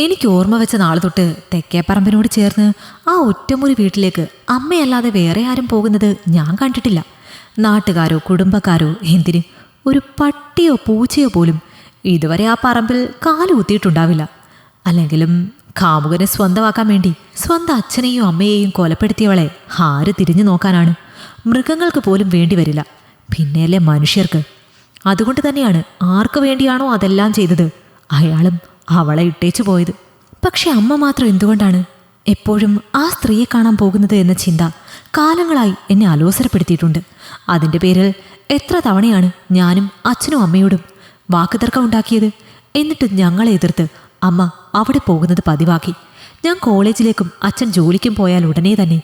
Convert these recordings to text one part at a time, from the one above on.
എനിക്ക് ഓർമ്മ വെച്ച നാൾ തൊട്ട് തെക്കേപ്പറമ്പിനോട് ചേർന്ന് ആ ഒറ്റമുറി വീട്ടിലേക്ക് അമ്മയല്ലാതെ വേറെ ആരും പോകുന്നത് ഞാൻ കണ്ടിട്ടില്ല. നാട്ടുകാരോ കുടുംബക്കാരോ എന്തിന്, ഒരു പട്ടിയോ പൂച്ചയോ പോലും ഇതുവരെ ആ പറമ്പിൽ കാലുകുത്തിയിട്ടുണ്ടാവില്ല. അല്ലെങ്കിലും കാമുകനെ സ്വന്തമാക്കാൻ വേണ്ടി സ്വന്തം അച്ഛനെയും അമ്മയെയും കൊലപ്പെടുത്തിയവളെ ആര് തിരിഞ്ഞു നോക്കാനാണ്? മൃഗങ്ങൾക്ക് പോലും വേണ്ടി വരില്ല, പിന്നെയല്ലേ മനുഷ്യർക്ക്. അതുകൊണ്ട് തന്നെയാണ് ആർക്കു വേണ്ടിയാണോ അതെല്ലാം ചെയ്തത് അയാളും അവളെ ഇട്ടേച്ചു പോയത്. പക്ഷെ അമ്മ മാത്രം എന്തുകൊണ്ടാണ് എപ്പോഴും ആ സ്ത്രീയെ കാണാൻ പോകുന്നത് എന്ന ചിന്ത കാലങ്ങളായി എന്നെ അലോസരപ്പെടുത്തിയിട്ടുണ്ട്. അതിൻ്റെ പേരിൽ എത്ര തവണയാണ് ഞാനും അച്ഛനും അമ്മയോടും വാക്കുതർക്കം ഉണ്ടാക്കിയത്. എന്നിട്ട് ഞങ്ങളെ എതിർത്ത് അമ്മ അവിടെ പോകുന്നത് പതിവാക്കി. ഞാൻ കോളേജിലേക്കും അച്ഛൻ ജോലിക്കും പോയാൽ ഉടനെ തന്നെ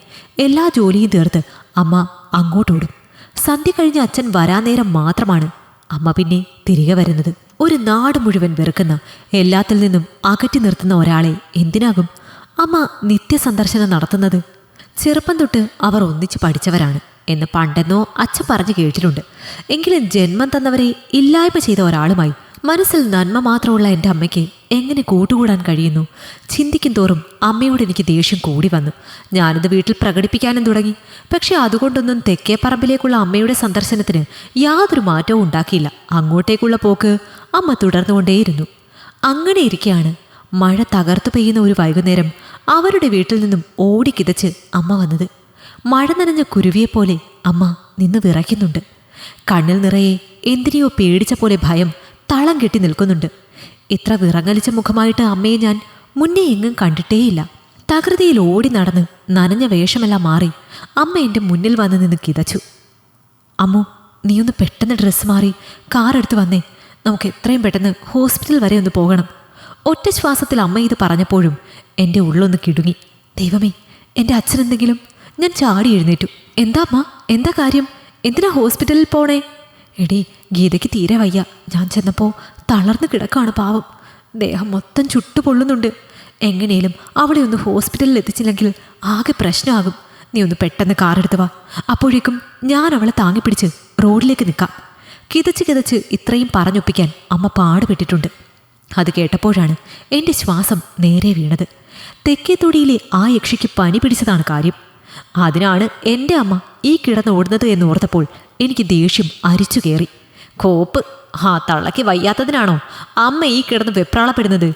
എല്ലാ ജോലിയും തീർത്ത് അമ്മ അങ്ങോട്ടോടും. സന്ധ്യ കഴിഞ്ഞ് അച്ഛൻ വരാൻ നേരം മാത്രമാണ് അമ്മ പിന്നെ തിരികെ വരുന്നത്. ഒരു നാട് മുഴുവൻ വെറുക്കുന്ന, എല്ലാത്തിൽ നിന്നും അകറ്റി നിർത്തുന്ന ഒരാളെ എന്തിനാകും അമ്മ നിത്യസന്ദർശനം നടത്തുന്നത്? ചെറുപ്പം തൊട്ട് അവർ ഒന്നിച്ച് പഠിച്ചവരാണ് എന്ന് പണ്ടെന്നോ അച്ഛൻ പറഞ്ഞു കേട്ടിട്ടുണ്ട്. എങ്കിലും ജന്മം തന്നവരെ ഇല്ലായ്മ ചെയ്ത ഒരാളുമായി മനസ്സിൽ നന്മ മാത്രമുള്ള എൻ്റെ അമ്മയ്ക്ക് എങ്ങനെ കൂട്ടുകൂടാൻ കഴിയുന്നു? ചിന്തിക്കും തോറും അമ്മയോട് എനിക്ക് ദേഷ്യം കൂടി വന്നു. ഞാനിത് വീട്ടിൽ പ്രകടിപ്പിക്കാനും തുടങ്ങി. പക്ഷെ അതുകൊണ്ടൊന്നും തെക്കേപ്പറമ്പിലേക്കുള്ള അമ്മയുടെ സന്ദർശനത്തിന് യാതൊരു മാറ്റവും ഉണ്ടാക്കിയില്ല. അങ്ങോട്ടേക്കുള്ള പോക്ക് അമ്മ തുടർന്നുകൊണ്ടേയിരുന്നു. അങ്ങനെ ഇരിക്കെയാണ് മഴ തകർത്തു പെയ്യുന്ന ഒരു വൈകുന്നേരം അവരുടെ വീട്ടിൽ നിന്നും ഓടിക്കിതച്ച് അമ്മ വന്നത്. മഴ നനഞ്ഞ കുരുവിയെപ്പോലെ അമ്മ നിന്ന് വിറയ്ക്കുന്നുണ്ട്. കണ്ണിൽ നിറയെ എന്തിനെയോ പേടിച്ച പോലെ ഭയം തളം കെട്ടി നിൽക്കുന്നുണ്ട്. ഇത്ര വിറങ്ങലിച്ച മുഖമായിട്ട് അമ്മയെ ഞാൻ മുന്നേ എങ്ങും കണ്ടിട്ടേയില്ല. തകൃതിയിൽ ഓടി നടന്ന് നനഞ്ഞ വേഷമെല്ലാം മാറി അമ്മ എൻ്റെ മുന്നിൽ വന്ന് നിന്ന് കിതച്ചു. അമ്മു, നീയൊന്ന് പെട്ടെന്ന് ഡ്രസ്സ് മാറി കാറെടുത്ത് വന്നേ, നമുക്ക് എത്രയും പെട്ടെന്ന് ഹോസ്പിറ്റൽ വരെ ഒന്ന് പോകണം. ഒറ്റ ശ്വാസത്തിൽ അമ്മ ഇത് പറഞ്ഞപ്പോഴും എൻ്റെ ഉള്ളൊന്ന് കിടുങ്ങി. ദൈവമേ, എൻ്റെ അച്ഛനെന്തെങ്കിലും? ഞാൻ ചാടി എഴുന്നേറ്റു. എന്താ അമ്മ, എന്താ കാര്യം? എന്തിനാ ഹോസ്പിറ്റലിൽ പോണേ? എടീ, ഗീതയ്ക്ക് തീരെ വയ്യ. ഞാൻ ചെന്നപ്പോൾ തളർന്നു കിടക്കാണ് പാവം. ദേഹം മൊത്തം ചുട്ടുപൊള്ളുന്നുണ്ട്. എങ്ങനെയും അവളെ ഒന്ന് ഹോസ്പിറ്റലിൽ എത്തിച്ചില്ലെങ്കിൽ ആകെ പ്രശ്നമാകും. നീ ഒന്ന് പെട്ടെന്ന് കാറെടുത്ത് വാ. അപ്പോഴേക്കും ഞാൻ അവളെ താങ്ങിപ്പിടിച്ച് റോഡിലേക്ക് നിൽക്കാം. കിതച്ച് കിതച്ച് ഇത്രയും പറഞ്ഞൊപ്പിക്കാൻ അമ്മ പാടുപെട്ടിട്ടുണ്ട്. അത് കേട്ടപ്പോഴാണ് എൻ്റെ ശ്വാസം നേരെ വീണത്. തെക്കേത്തൊടിയിലെ ആ യക്ഷിക്ക് പനി പിടിച്ചതാണ് കാര്യം. അതിനാണ് എൻ്റെ അമ്മ ഈ കിടന്ന് ഓടുന്നത് എന്ന് ഓർത്തപ്പോൾ എനിക്ക് ദേഷ്യം അരിച്ചു കയറി. കോപ്പ്, ആ തള്ളയ്ക്ക് വയ്യാത്തതിനാണോ അമ്മ ഈ കിടന്ന് വെപ്രാളപ്പെടുന്നത്?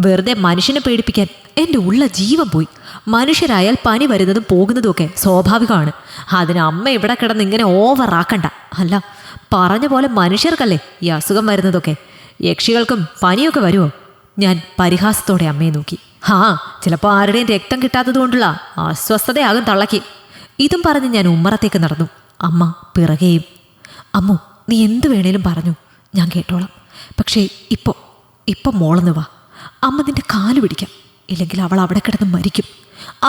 വെറുതെ മനുഷ്യനെ പേടിപ്പിക്കാൻ എൻ്റെ ഉള്ള ജീവൻ പോയി. മനുഷ്യരായാൽ പനി വരുന്നതും പോകുന്നതുമൊക്കെ സ്വാഭാവികമാണ്. അതിന് അമ്മ ഇവിടെ കിടന്ന് ഇങ്ങനെ ഓവറാക്കണ്ട. അല്ല, പറഞ്ഞ പോലെ മനുഷ്യർക്കല്ലേ ഈ അസുഖം വരുന്നതൊക്കെ. യക്ഷികൾക്കും പനിയൊക്കെ വരുമോ? ഞാൻ പരിഹാസത്തോടെ അമ്മയെ നോക്കി. ചിലപ്പോൾ ആരുടെയും രക്തം കിട്ടാത്തത് കൊണ്ടുള്ള അസ്വസ്ഥതയാകും തള്ളയ്ക്ക്. ഇതും പറഞ്ഞ് ഞാൻ ഉമ്മറത്തേക്ക് നടന്നു. അമ്മ പിറകെയും. അമ്മു, നീ എന്ത് വേണേലും പറഞ്ഞു, ഞാൻ കേട്ടോളാം. പക്ഷേ ഇപ്പം മോളന്ന് വാ. അമ്മ നിന്റെ കാല് പിടിക്കാം, ഇല്ലെങ്കിൽ അവൾ അവിടെ കിടന്ന് മരിക്കും.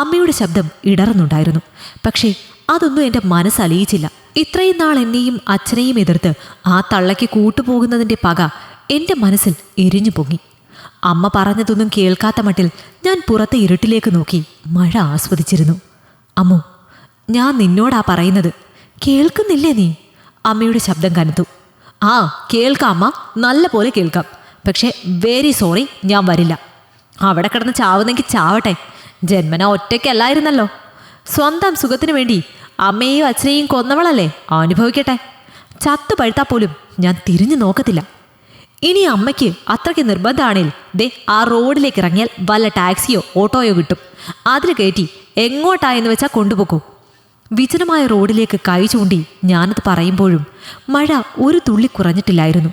അമ്മയുടെ ശബ്ദം ഇടറുന്നുണ്ടായിരുന്നു. പക്ഷേ അതൊന്നും എൻ്റെ മനസ്സലിയിച്ചില്ല. ഇത്രയും നാൾ എന്നെയും അച്ഛനെയും എതിർത്ത് ആ തള്ളയ്ക്ക് കൂട്ടുപോകുന്നതിൻ്റെ പക എൻ്റെ മനസ്സിൽ എരിഞ്ഞു പൊങ്ങി. അമ്മ പറഞ്ഞതൊന്നും കേൾക്കാത്ത മട്ടിൽ ഞാൻ പുറത്തെ ഇരുട്ടിലേക്ക് നോക്കി മഴ ആസ്വദിച്ചിരുന്നു. അമ്മു, ഞാൻ നിന്നോടാ പറയുന്നത്, കേൾക്കുന്നില്ലേ നീ? അമ്മയുടെ ശബ്ദം കനത്തു. കേൾക്കാം അമ്മ, നല്ല പോലെ കേൾക്കാം. പക്ഷേ വെരി സോറി, ഞാൻ വരില്ല. അവിടെ കിടന്ന് ചാവുന്നെങ്കിൽ ചാവട്ടെ. ജന്മന ഒറ്റയ്ക്കല്ലായിരുന്നല്ലോ. സ്വന്തം സുഖത്തിന് വേണ്ടി അമ്മയെയും അച്ഛനെയും കൊന്നവളല്ലേ, അനുഭവിക്കട്ടെ. ചത്തു പഴുത്താൽ പോലും ഞാൻ തിരിഞ്ഞു നോക്കത്തില്ല. ഇനി അമ്മയ്ക്ക് അത്രയ്ക്ക് നിർബന്ധമാണേൽ ദേ ആ റോഡിലേക്ക് ഇറങ്ങിയാൽ വല്ല ടാക്സിയോ ഓട്ടോയോ കിട്ടും. അതിൽ കയറ്റി എങ്ങോട്ടായെന്ന് വെച്ചാൽ കൊണ്ടുപോകൂ. വിജനമായ റോഡിലേക്ക് കൈ ചൂണ്ടി ഞാനത് പറയുമ്പോഴും മഴ ഒരു തുള്ളി കുറഞ്ഞിട്ടില്ലായിരുന്നു.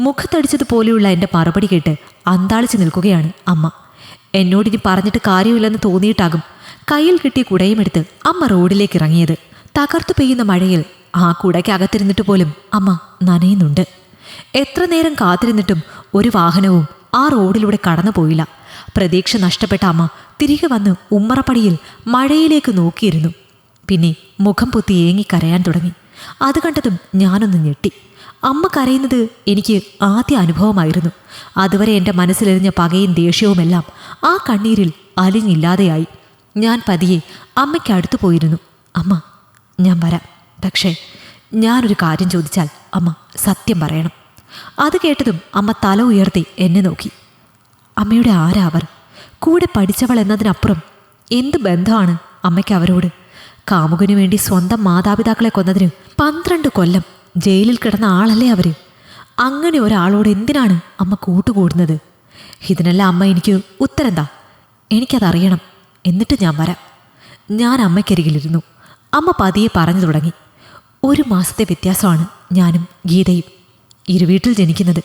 മുഖത്തടിച്ചതുപോലെയുള്ള എൻ്റെ മറുപടി കേട്ട് അന്താളിച്ച് നിൽക്കുകയാണ് അമ്മ. എന്നോടിനി പറഞ്ഞിട്ട് കാര്യമില്ലെന്ന് തോന്നിയിട്ടാകും കയ്യിൽ കിട്ടിയ കുടയുമെടുത്ത് അമ്മ റോഡിലേക്ക് ഇറങ്ങിയത്. തകർത്തു പെയ്യുന്ന മഴയിൽ ആ കുടയ്ക്കകത്തിരുന്നിട്ട് പോലും അമ്മ നനയുന്നുണ്ട്. എത്ര നേരം കാത്തിരുന്നിട്ടും ഒരു വാഹനവും ആ റോഡിലൂടെ കടന്നു പോയില്ല. പ്രതീക്ഷ നഷ്ടപ്പെട്ട അമ്മ തിരികെ വന്ന് ഉമ്മറപ്പടിയിൽ മഴയിലേക്ക് നോക്കിയിരുന്നു. പിന്നെ മുഖം പൊത്തി ഏങ്ങി കരയാൻ തുടങ്ങി. അത് കണ്ടതും ഞാനൊന്ന് ഞെട്ടി. അമ്മ കരയുന്നത് എനിക്ക് ആദ്യ അനുഭവമായിരുന്നു. അതുവരെ എൻ്റെ മനസ്സിലെറിഞ്ഞ പകയും ദേഷ്യവുമെല്ലാം ആ കണ്ണീരിൽ അലിഞ്ഞില്ലാതെയായി. ഞാൻ പതിയെ അമ്മയ്ക്ക് അടുത്തു പോയിരുന്നു. അമ്മ, ഞാൻ വരാം. പക്ഷേ ഞാനൊരു കാര്യം ചോദിച്ചാൽ അമ്മ സത്യം പറയണം. അത് കേട്ടതും അമ്മ തല ഉയർത്തി എന്നെ നോക്കി. അമ്മയുടെ ആരാ അവർ? കൂടെ പഠിച്ചവൾ എന്നതിനപ്പുറം എന്ത് ബന്ധമാണ് അമ്മയ്ക്ക് അവരോട്? കാമുകനു വേണ്ടി സ്വന്തം മാതാപിതാക്കളെ കൊന്നതിന് 12 കൊല്ലം ജയിലിൽ കിടന്ന ആളല്ലേ അവർ? അങ്ങനെ ഒരാളോട് എന്തിനാണ് അമ്മ കൂട്ടുകൂടുന്നത്? ഇതിനെല്ലാം അമ്മ എനിക്ക് ഉത്തരം താ. എനിക്കതറിയണം. എന്നിട്ട് ഞാൻ വരാം. ഞാൻ അമ്മയ്ക്കരികിലിരുന്നു. അമ്മ പതിയെ പറഞ്ഞു തുടങ്ങി. 1 മാസത്തെ വ്യത്യാസമാണ് ഞാനും ഗീതയും. ഇരുവീട്ടിൽ ജനിക്കുന്നത്.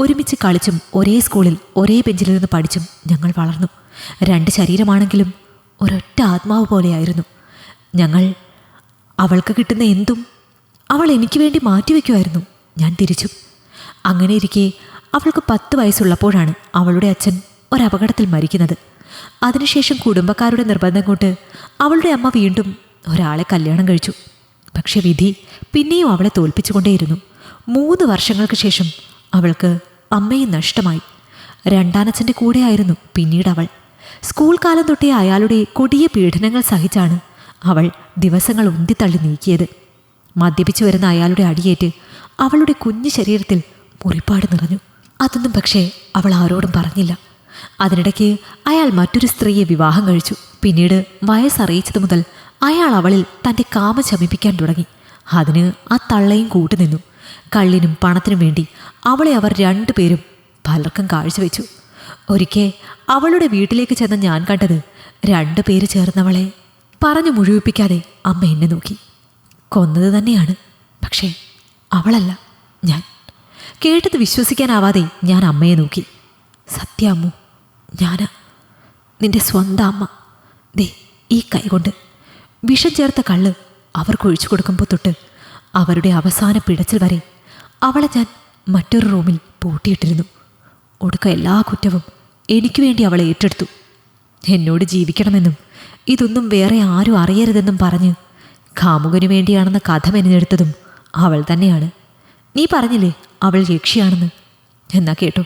ഒരുമിച്ച് കളിച്ചും ഒരേ സ്കൂളിൽ ഒരേ ബെഞ്ചിലിരുന്ന് പഠിച്ചും ഞങ്ങൾ വളർന്നു. 2 ശരീരമാണെങ്കിലും ഒരൊറ്റ ആത്മാവ് പോലെയായിരുന്നു ഞങ്ങൾ. അവൾക്ക് കിട്ടുന്ന എന്തും അവൾ എനിക്ക് വേണ്ടി മാറ്റിവെക്കുമായിരുന്നു. ഞാൻ തിരിച്ചും. അങ്ങനെ ഇരിക്കെ അവൾക്ക് 10 വയസ്സുള്ളപ്പോഴാണ് അവളുടെ അച്ഛൻ ഒരപകടത്തിൽ മരിക്കുന്നത്. അതിനുശേഷം കുടുംബക്കാരുടെ നിർബന്ധം കൊണ്ട് അവളുടെ അമ്മ വീണ്ടും ഒരാളെ കല്യാണം കഴിച്ചു. പക്ഷെ വിധി പിന്നെയും അവളെ തോൽപ്പിച്ചുകൊണ്ടേയിരുന്നു. 3 വർഷങ്ങൾക്ക് ശേഷം അവൾക്ക് അമ്മയെ നഷ്ടമായി. രണ്ടാനച്ഛൻ്റെ കൂടെയായിരുന്നു പിന്നീട് അവൾ. സ്കൂൾ കാലം തൊട്ടേ അയാളുടെ കൊടിയ പീഡനങ്ങൾ സഹിച്ചാണ് അവൾ ദിവസങ്ങൾ ഉന്തിത്തള്ളി നീക്കിയത്. മദ്യപിച്ചു വരുന്ന അയാളുടെ അടിയേറ്റ് അവളുടെ കുഞ്ഞു ശരീരത്തിൽ മുറിപ്പാട് നിറഞ്ഞു. അതൊന്നും പക്ഷേ അവൾ ആരോടും പറഞ്ഞില്ല. അതിനിടയ്ക്ക് അയാൾ മറ്റൊരു സ്ത്രീയെ വിവാഹം കഴിച്ചു. പിന്നീട് വയസ്സറിയിച്ചതു മുതൽ അയാൾ അവളിൽ തൻ്റെ കാമം ശമിപ്പിക്കാൻ തുടങ്ങി. അതിന് ആ തള്ളയും കൂട്ടുനിന്നു. കള്ളിനും പണത്തിനും വേണ്ടി അവളെ അവർ 2 പേരും പലർക്കും കാഴ്ചവെച്ചു. ഒരിക്കൽ അവളുടെ വീട്ടിലേക്ക് ചെന്ന ഞാൻ കണ്ടത് 2 പേര് ചേർന്നവളെ പറഞ്ഞു മുഴുവിപ്പിക്കാതെ അമ്മ എന്നെ നോക്കി. കൊന്നത് തന്നെയാണ്, പക്ഷേ അവളല്ല, ഞാൻ. കേട്ടത് വിശ്വസിക്കാനാവാതെ ഞാൻ അമ്മയെ നോക്കി. സത്യ അമ്മു, ഞാനാ നിന്റെ സ്വന്തം അമ്മ. ദേ ഈ കൈകൊണ്ട് വിഷം ചേർത്ത കള്ള് അവർക്കൊഴിച്ചു കൊടുക്കുമ്പോൾ തൊട്ട് അവരുടെ അവസാന പിടച്ചിൽ വരെ അവളെ ഞാൻ മറ്റൊരു റൂമിൽ പൂട്ടിയിട്ടിരുന്നു. ഒടുക്ക എല്ലാ കുറ്റവും എനിക്ക് വേണ്ടി അവളെ ഏറ്റെടുത്തു. എന്നോട് ജീവിക്കണമെന്നും ഇതൊന്നും വേറെ ആരും അറിയരുതെന്നും പറഞ്ഞ് കാമുകനു വേണ്ടിയാണെന്ന കഥ മെനഞ്ഞെടുത്തതും അവൾ തന്നെയാണ്. നീ പറഞ്ഞില്ലേ അവൾ യക്ഷിയാണെന്ന്? എന്നാ കേട്ടോ,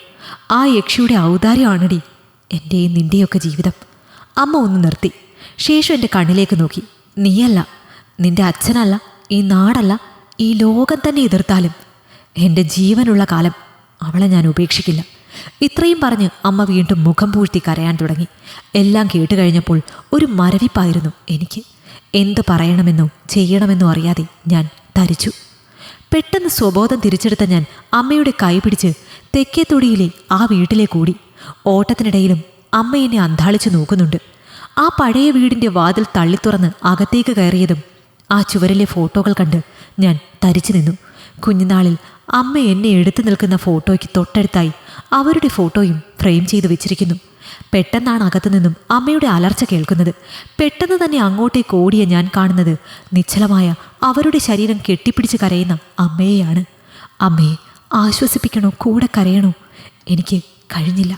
ആ യക്ഷിയുടെ ഔദാര്യമാണടി എൻ്റെയും നിൻ്റെയൊക്കെ ജീവിതം. അമ്മ ഒന്ന് നിർത്തി. ശേഷം എൻ്റെ കണ്ണിലേക്ക് നോക്കി. നീയല്ല, നിൻ്റെ അച്ഛനല്ല, ഈ നാടല്ല, ഈ ലോകം തന്നെ എതിർത്താലും എൻ്റെ ജീവനുള്ള കാലം അവളെ ഞാൻ ഉപേക്ഷിക്കില്ല. ഇത്രയും പറഞ്ഞ് അമ്മ വീണ്ടും മുഖം പൂഴ്ത്തി കരയാൻ തുടങ്ങി. എല്ലാം കേട്ട് കഴിഞ്ഞപ്പോൾ ഒരു മരവിപ്പായിരുന്നു എനിക്ക്. എന്ത് പറയണമെന്നോ ചെയ്യണമെന്നോ അറിയാതെ ഞാൻ തരിച്ചു. പെട്ടെന്ന് സ്വബോധം തിരിച്ചെടുത്ത ഞാൻ അമ്മയുടെ കൈ പിടിച്ച് തെക്കേത്തൊടിയിലെ ആ വീട്ടിലേക്ക് ഓടി. ഓട്ടത്തിനിടയിലും അമ്മ എന്നെ അന്താളിച്ച് നോക്കുന്നുണ്ട്. ആ പഴയ വീടിൻ്റെ വാതിൽ തള്ളിത്തുറന്ന് അകത്തേക്ക് കയറിയതും ആ ചുവരിലെ ഫോട്ടോകൾ കണ്ട് ഞാൻ തരിച്ചു നിന്നു. കുഞ്ഞുനാളിൽ അമ്മ എന്നെ എടുത്തു നിൽക്കുന്ന ഫോട്ടോയ്ക്ക് തൊട്ടടുത്തായി അവരുടെ ഫോട്ടോയും ഫ്രെയിം ചെയ്തു വെച്ചിരിക്കുന്നു. പെട്ടെന്നാണ് അകത്തുനിന്നും അമ്മയുടെ അലർച്ച കേൾക്കുന്നത്. പെട്ടെന്ന് തന്നെ അങ്ങോട്ടേക്ക് ഓടിയ ഞാൻ കാണുന്നത് നിശ്ചലമായ അവരുടെ ശരീരം കെട്ടിപ്പിടിച്ച് കരയുന്ന അമ്മയെയാണ്. അമ്മയെ ആശ്വസിപ്പിക്കണോ കൂടെ കരയണോ എനിക്ക് കഴിഞ്ഞില്ല.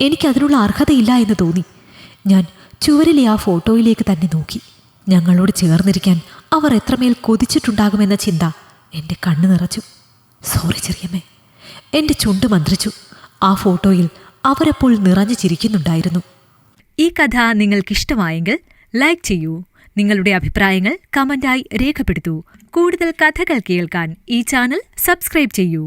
എനിക്കതിനുള്ള അർഹതയില്ല എന്ന് തോന്നി. ഞാൻ ചുവരിലെ ആ ഫോട്ടോയിലേക്ക് തന്നെ നോക്കി. ഞങ്ങളോട് ചേർന്നിരിക്കാൻ അവർ എത്രമേൽ കൊതിച്ചിട്ടുണ്ടാകുമെന്ന ചിന്ത എൻ്റെ കണ്ണ് നിറച്ചു. സോറി ചെറിയമ്മേ. എൻ്റെ ചുണ്ട് മന്ത്രിച്ചു. ആ ഫോട്ടോയിൽ അവരെപ്പോൾ നിറഞ്ഞു ചിരിക്കുന്നുണ്ടായിരുന്നു. ഈ കഥ നിങ്ങൾക്കിഷ്ടമായെങ്കിൽ ലൈക്ക് ചെയ്യൂ. നിങ്ങളുടെ അഭിപ്രായങ്ങൾ കമന്റായി രേഖപ്പെടുത്തൂ. കൂടുതൽ കഥകൾ കേൾക്കാൻ ഈ ചാനൽ സബ്സ്ക്രൈബ് ചെയ്യൂ.